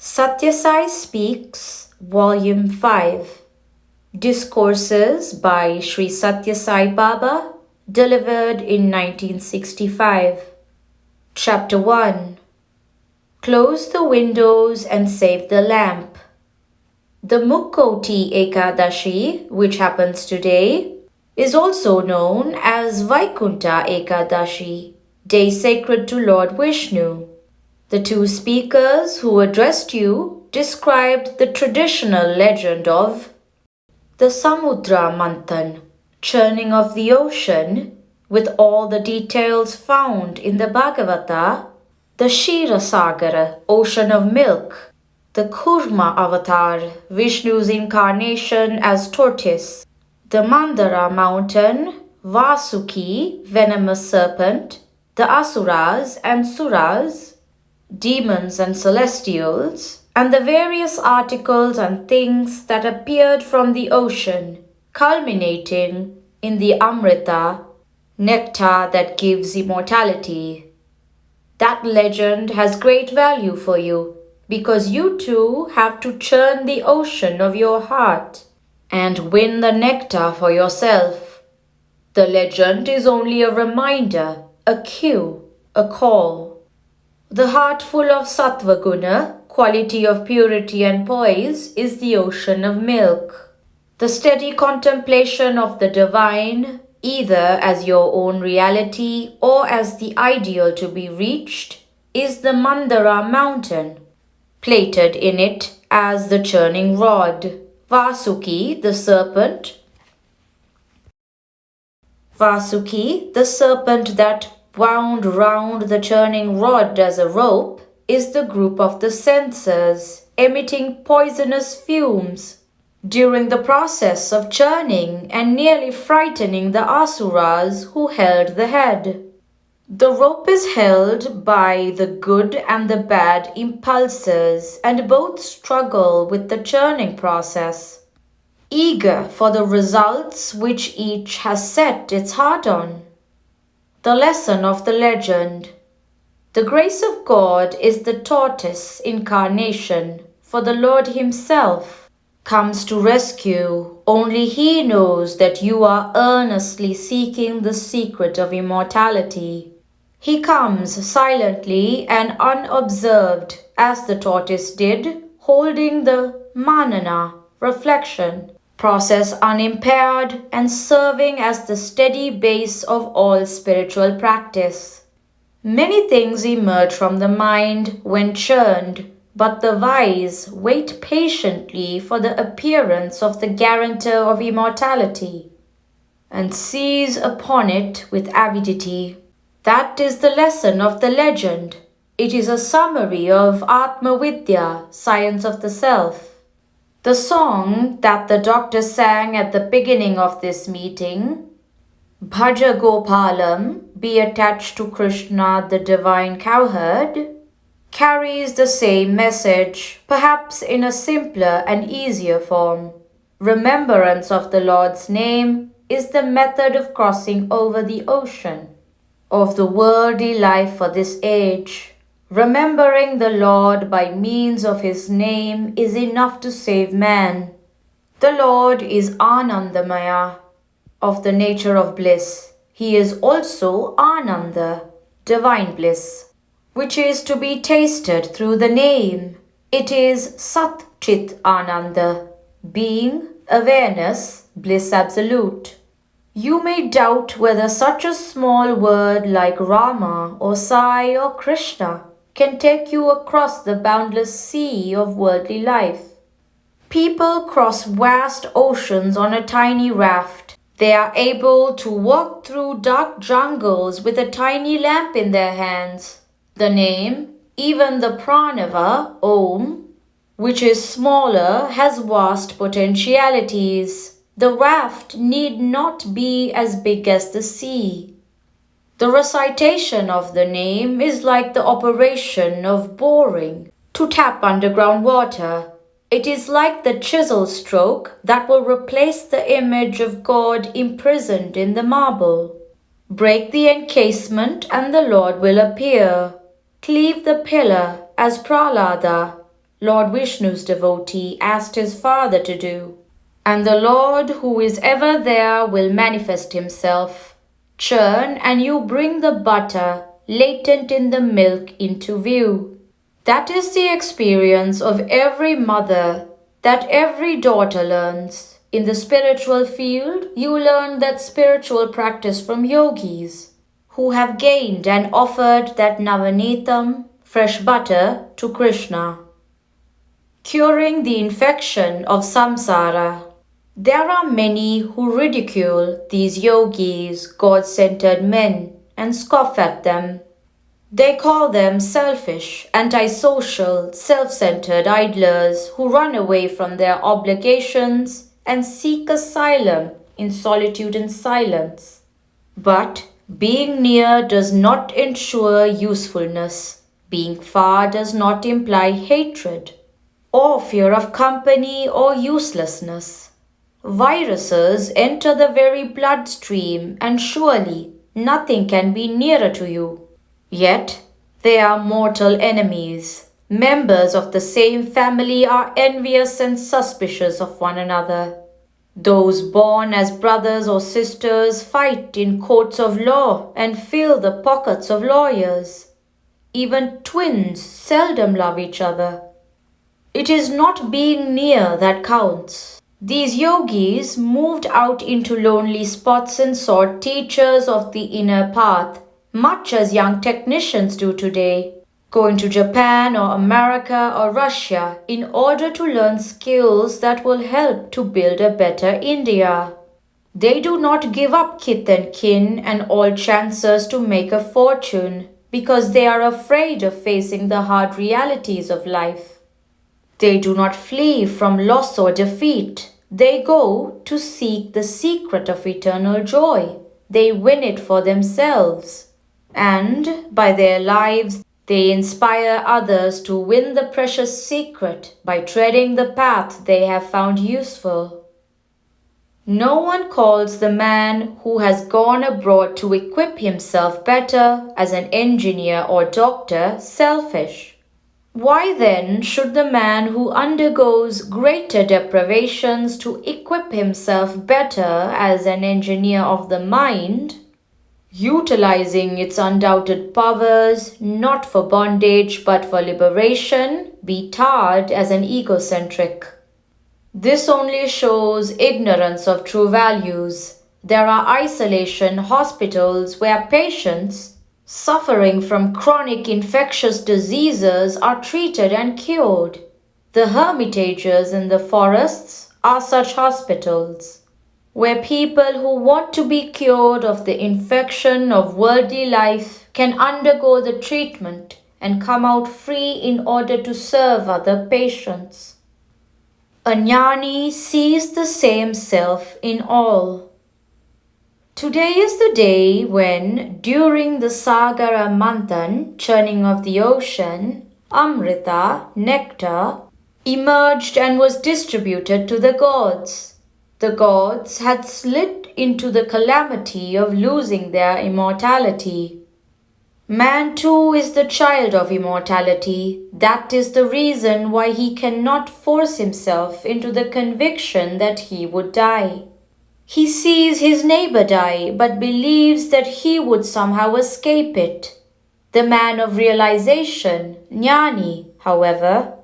Sathya Sai Speaks, Volume 5. Discourses by Sri Sathya Sai Baba, delivered in 1965. Chapter 1. Close the windows and save the lamp. The Mukkoti Ekadashi, which happens today, is also known as Vaikunta Ekadashi, day sacred to Lord Vishnu. The two speakers who addressed you described the traditional legend of the Samudra Manthan, churning of the ocean, with all the details found in the Bhagavata, the Ksirasagara, ocean of milk, the Kurma avatar, Vishnu's incarnation as tortoise, the Mandara mountain, Vasuki, venomous serpent, the Asuras and Suras, demons and celestials, and the various articles and things that appeared from the ocean, culminating in the Amrita, nectar that gives immortality. That legend has great value for you because you too have to churn the ocean of your heart and win the nectar for yourself. The legend is only a reminder, a cue, a call. The heart full of sattva guna, quality of purity and poise, is the ocean of milk. The steady contemplation of the divine, either as your own reality or as the ideal to be reached, is the Mandara mountain, plated in it as the churning rod. Vasuki, the serpent that wound round the churning rod as a rope, is the group of the censers emitting poisonous fumes during the process of churning and nearly frightening the asuras who held the head. The rope is held by the good and the bad impulses, and both struggle with the churning process, eager for the results which each has set its heart on. The lesson of the legend. The grace of God is the tortoise incarnation, for the Lord Himself comes to rescue. Only He knows that you are earnestly seeking the secret of immortality. He comes silently and unobserved, as the tortoise did, holding the manana, reflection, process unimpaired and serving as the steady base of all spiritual practice. Many things emerge from the mind when churned, but the wise wait patiently for the appearance of the guarantor of immortality and seize upon it with avidity. That is the lesson of the legend. It is a summary of Atma Vidya, science of the self. The song that the doctor sang at the beginning of this meeting, Bhaja Gopalam, be attached to Krishna, the divine cowherd, carries the same message, perhaps in a simpler and easier form. Remembrance of the Lord's name is the method of crossing over the ocean of the worldly life for this age. Remembering the Lord by means of His name is enough to save man. The Lord is Anandamaya, of the nature of bliss. He is also Ananda, divine bliss, which is to be tasted through the name. It is Sat Chit Ananda, being, awareness, bliss absolute. You may doubt whether such a small word like Rama or Sai or Krishna can take you across the boundless sea of worldly life. People cross vast oceans on a tiny raft. They are able to walk through dark jungles with a tiny lamp in their hands. The name, even the pranava, Om, which is smaller, has vast potentialities. The raft need not be as big as the sea. The recitation of the name is like the operation of boring to tap underground water. It is like the chisel stroke that will replace the image of God imprisoned in the marble. Break the encasement and the Lord will appear. Cleave the pillar as Prahlada. Lord Vishnu's devotee, asked his father to do. And the Lord who is ever there will manifest himself. Churn and you bring the butter latent in the milk into view. That is the experience of every mother, that every daughter learns. In the spiritual field, you learn that spiritual practice from yogis who have gained and offered that Navanitam, fresh butter, to Krishna. Curing the infection of samsara. There are many who ridicule these yogis, God-centered men, and scoff at them. They call them selfish, antisocial, self-centered idlers who run away from their obligations and seek asylum in solitude and silence. But being near does not ensure usefulness. Being far does not imply hatred, or fear of company or uselessness. Viruses enter the very bloodstream, and surely nothing can be nearer to you. Yet they are mortal enemies. Members of the same family are envious and suspicious of one another. Those born as brothers or sisters fight in courts of law and fill the pockets of lawyers. Even twins seldom love each other. It is not being near that counts. These yogis moved out into lonely spots and sought teachers of the inner path, much as young technicians do today, going to Japan or America or Russia in order to learn skills that will help to build a better India. They do not give up kith and kin and all chances to make a fortune because they are afraid of facing the hard realities of life. They do not flee from loss or defeat. They go to seek the secret of eternal joy. They win it for themselves. And by their lives, they inspire others to win the precious secret by treading the path they have found useful. No one calls the man who has gone abroad to equip himself better as an engineer or doctor selfish. Why then should the man who undergoes greater deprivations to equip himself better as an engineer of the mind, utilizing its undoubted powers not for bondage but for liberation, be tarred as an egocentric? This only shows ignorance of true values. There are isolation hospitals where patients suffering from chronic infectious diseases are treated and cured. The hermitages in the forests are such hospitals, where people who want to be cured of the infection of worldly life can undergo the treatment and come out free in order to serve other patients. A jnani sees the same self in all. Today is the day when, during the Sagara Manthan, churning of the ocean, Amrita, nectar, emerged and was distributed to the gods. The gods had slid into the calamity of losing their immortality. Man too is the child of immortality. That is the reason why he cannot force himself into the conviction that he would die. He sees his neighbor die, but believes that he would somehow escape it. The man of realization, jnani, however,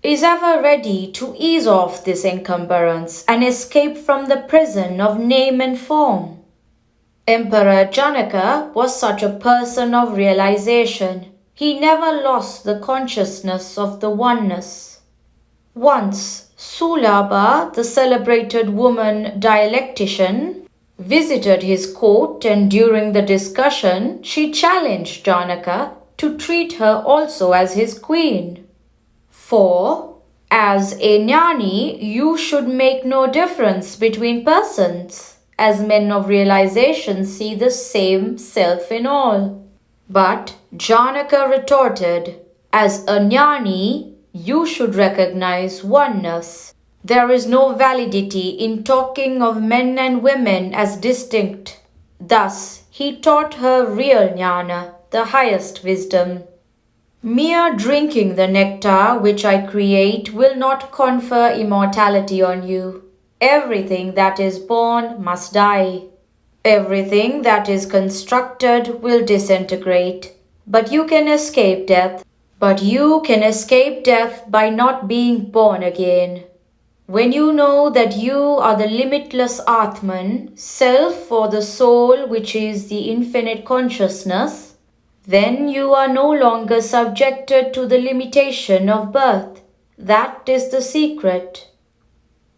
is ever ready to ease off this encumbrance and escape from the prison of name and form. Emperor Janaka was such a person of realization. He never lost the consciousness of the oneness. Once, Sulabha, the celebrated woman dialectician, visited his court, and during the discussion she challenged Janaka to treat her also as his queen. For, as a jnani, you should make no difference between persons, as men of realization see the same self in all. But Janaka retorted, as a jnani, you should recognize oneness. There is no validity in talking of men and women as distinct. Thus, he taught her real jnana, the highest wisdom. Mere drinking the nectar which I create will not confer immortality on you. Everything that is born must die. Everything that is constructed will disintegrate. But you can escape death. But you can escape death by not being born again. When you know that you are the limitless Atman, self or the soul which is the infinite consciousness, then you are no longer subjected to the limitation of birth. That is the secret.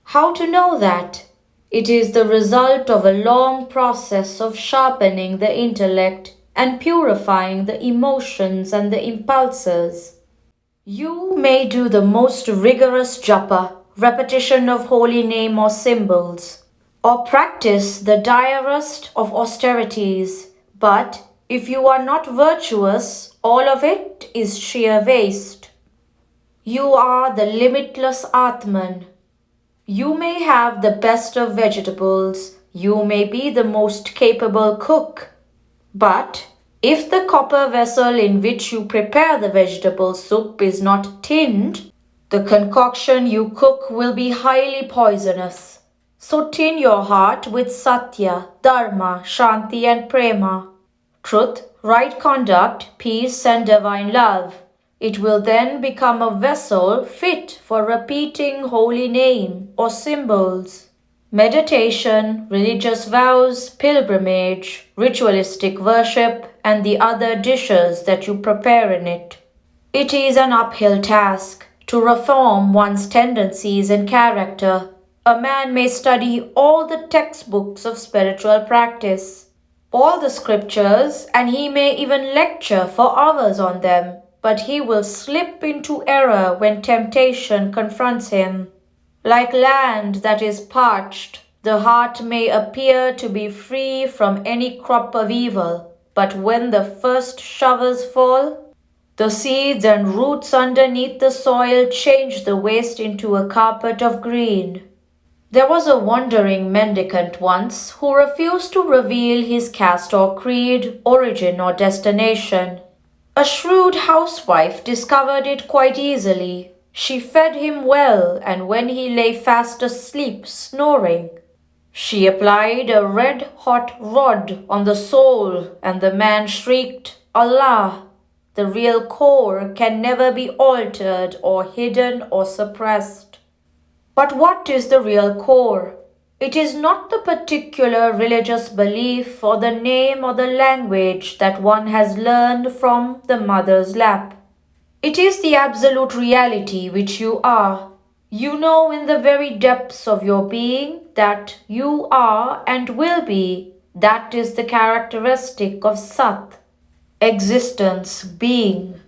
How to know that? It is the result of a long process of sharpening the intellect and purifying the emotions and the impulses. You may do the most rigorous japa, repetition of holy name or symbols, or practice the direst of austerities, but if you are not virtuous, all of it is sheer waste. You are the limitless Atman. You may have the best of vegetables, you may be the most capable cook, but if the copper vessel in which you prepare the vegetable soup is not tinned, the concoction you cook will be highly poisonous. So tin your heart with Satya, Dharma, Shanti and Prema, truth, right conduct, peace and divine love. It will then become a vessel fit for repeating holy name or symbols. Meditation, religious vows, pilgrimage, ritualistic worship, and the other dishes that you prepare in it. It is an uphill task to reform one's tendencies and character. A man may study all the textbooks of spiritual practice, all the scriptures, and he may even lecture for hours on them, but he will slip into error when temptation confronts him. Like land that is parched, the heart may appear to be free from any crop of evil, but when the first showers fall, the seeds and roots underneath the soil change the waste into a carpet of green. There was a wandering mendicant once who refused to reveal his caste or creed, origin or destination. A shrewd housewife discovered it quite easily. She fed him well, and when he lay fast asleep, snoring, she applied a red-hot rod on the sole, and the man shrieked, Allah! The real core can never be altered or hidden or suppressed. But what is the real core? It is not the particular religious belief or the name or the language that one has learned from the mother's lap. It is the absolute reality which you are. You know in the very depths of your being that you are and will be. That is the characteristic of Sat. Existence, being.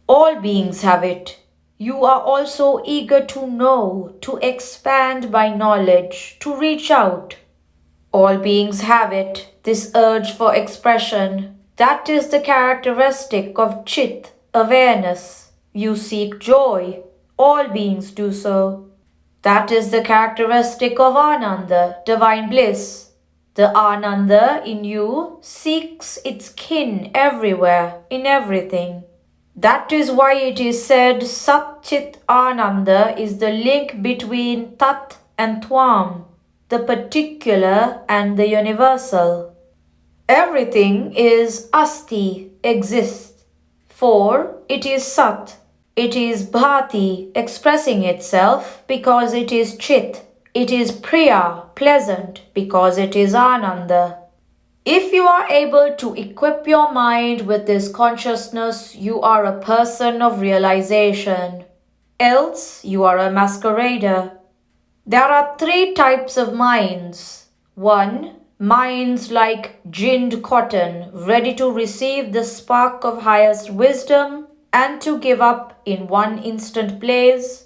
All beings have it. You are also eager to know, to expand by knowledge, to reach out. All beings have it, this urge for expression. That is the characteristic of Chit, awareness. You seek joy. All beings do so. That is the characteristic of Ananda, divine bliss. The Ananda in you seeks its kin everywhere, in everything. That is why it is said Sat Chit Ananda is the link between Tat and Twam, the particular and the universal. Everything is Asti, exists, for it is Sat. It is Bhati, expressing itself because it is Chit. It is Priya, pleasant, because it is Ananda. If you are able to equip your mind with this consciousness, you are a person of realization. Else, you are a masquerader. There are three types of minds. 1. Minds like ginned cotton, ready to receive the spark of highest wisdom and to give up in one instant blaze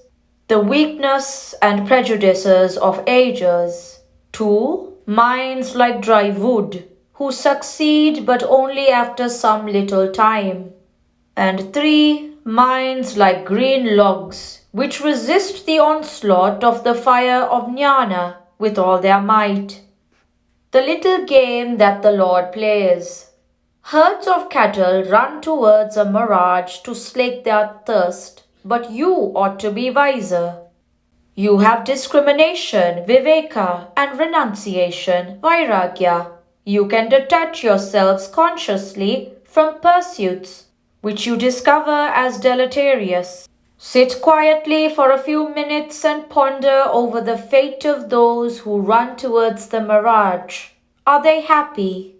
the weakness and prejudices of ages. 2. Minds like dry wood, who succeed but only after some little time. And 3. Minds like green logs, which resist the onslaught of the fire of jnana with all their might. The little game that the Lord plays. Herds of cattle run towards a mirage to slake their thirst, but you ought to be wiser. You have discrimination, viveka, and renunciation, vairagya. You can detach yourselves consciously from pursuits which you discover as deleterious. Sit quietly for a few minutes and ponder over the fate of those who run towards the mirage. Are they happy?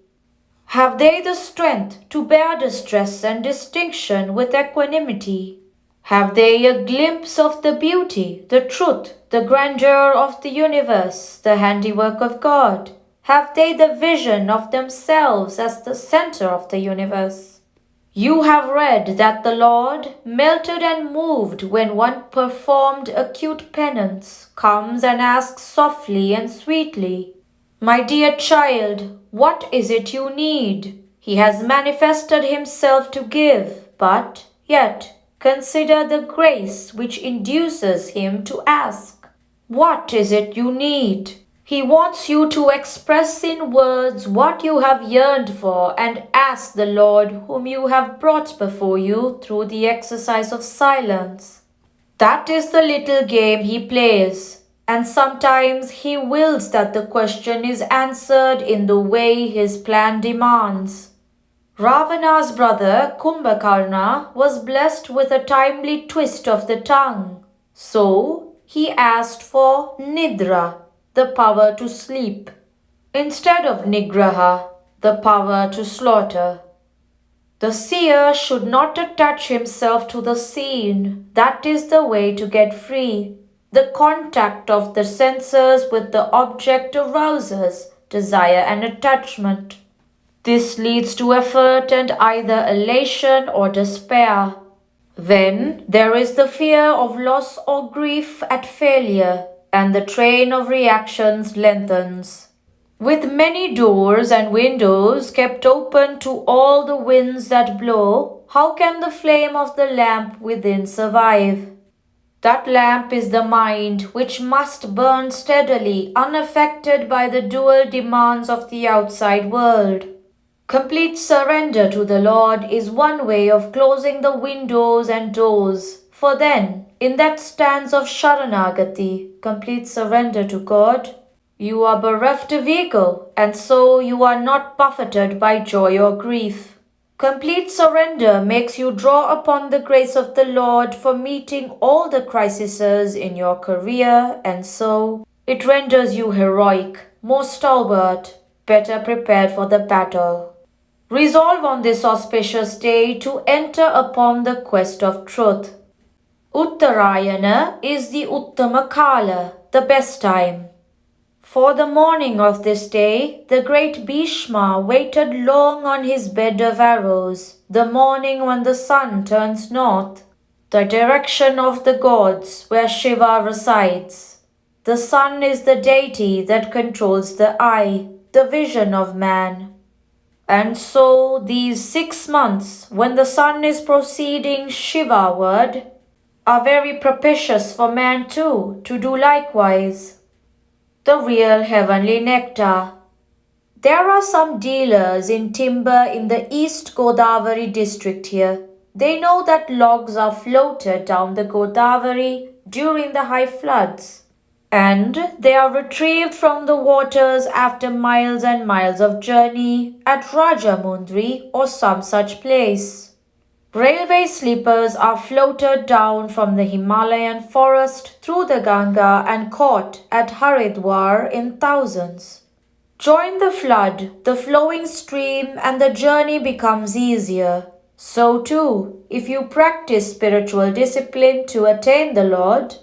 Have they the strength to bear distress and distinction with equanimity? Have they a glimpse of the beauty, the truth, the grandeur of the universe, the handiwork of God? Have they the vision of themselves as the center of the universe? You have read that the Lord, melted and moved when one performed acute penance, comes and asks softly and sweetly, "My dear child, what is it you need?" He has manifested himself to give, but yet consider the grace which induces him to ask. What is it you need? He wants you to express in words what you have yearned for and ask the Lord whom you have brought before you through the exercise of silence. That is the little game he plays, and sometimes he wills that the question is answered in the way his plan demands. Ravana's brother Kumbhakarna was blessed with a timely twist of the tongue. So he asked for Nidra, the power to sleep, instead of Nigraha, the power to slaughter. The seer should not attach himself to the seen. That is the way to get free. The contact of the senses with the object arouses desire and attachment. This leads to effort and either elation or despair. Then there is the fear of loss or grief at failure, and the train of reactions lengthens. With many doors and windows kept open to all the winds that blow, how can the flame of the lamp within survive? That lamp is the mind, which must burn steadily, unaffected by the dual demands of the outside world. Complete surrender to the Lord is one way of closing the windows and doors, for then, in that stance of Sharanagati, complete surrender to God, you are bereft of ego, and so you are not buffeted by joy or grief. Complete surrender makes you draw upon the grace of the Lord for meeting all the crises in your career, and so it renders you heroic, more stalwart, better prepared for the battle. Resolve on this auspicious day to enter upon the quest of truth. Uttarayana is the Uttama Kala, the best time. For the morning of this day, the great Bhishma waited long on his bed of arrows, the morning when the sun turns north, the direction of the gods where Shiva resides. The sun is the deity that controls the eye, the vision of man. And so these 6 months, when the sun is proceeding Shivaward, are very propitious for man too to do likewise. The real heavenly nectar. There are some dealers in timber in the East Godavari district here. They know that logs are floated down the Godavari during the high floods, and they are retrieved from the waters after miles and miles of journey at Rajamundri or some such place. Railway sleepers are floated down from the Himalayan forest through the Ganga and caught at Haridwar in thousands. Join the flood, the flowing stream, and the journey becomes easier. So too, if you practice spiritual discipline to attain the Lord,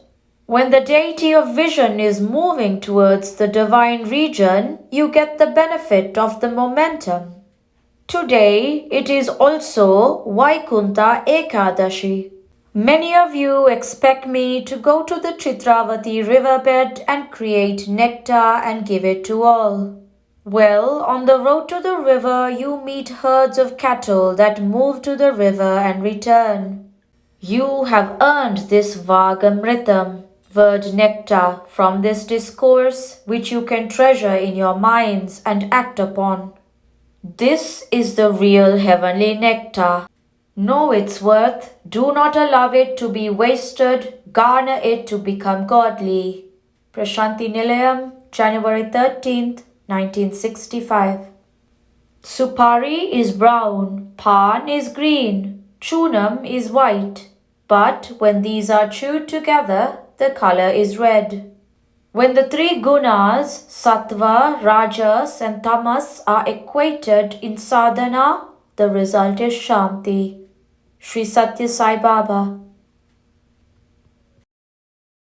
when the deity of vision is moving towards the divine region, you get the benefit of the momentum. Today, it is also Vaikunta Ekadashi. Many of you expect me to go to the Chitravati riverbed and create nectar and give it to all. Well, on the road to the river, you meet herds of cattle that move to the river and return. You have earned this Vagamritam, word nectar, from this discourse, which you can treasure in your minds and act upon. This is the real heavenly nectar. Know its worth, do not allow it to be wasted, garner it to become godly. Prashanti Nilayam, January 13th, 1965. Supari is brown, pan is green, chunam is white. But when these are chewed together, the color is red. When the three gunas, sattva, rajas, and tamas, are equated in sadhana, the result is shanti. Sri Sathya Sai Baba.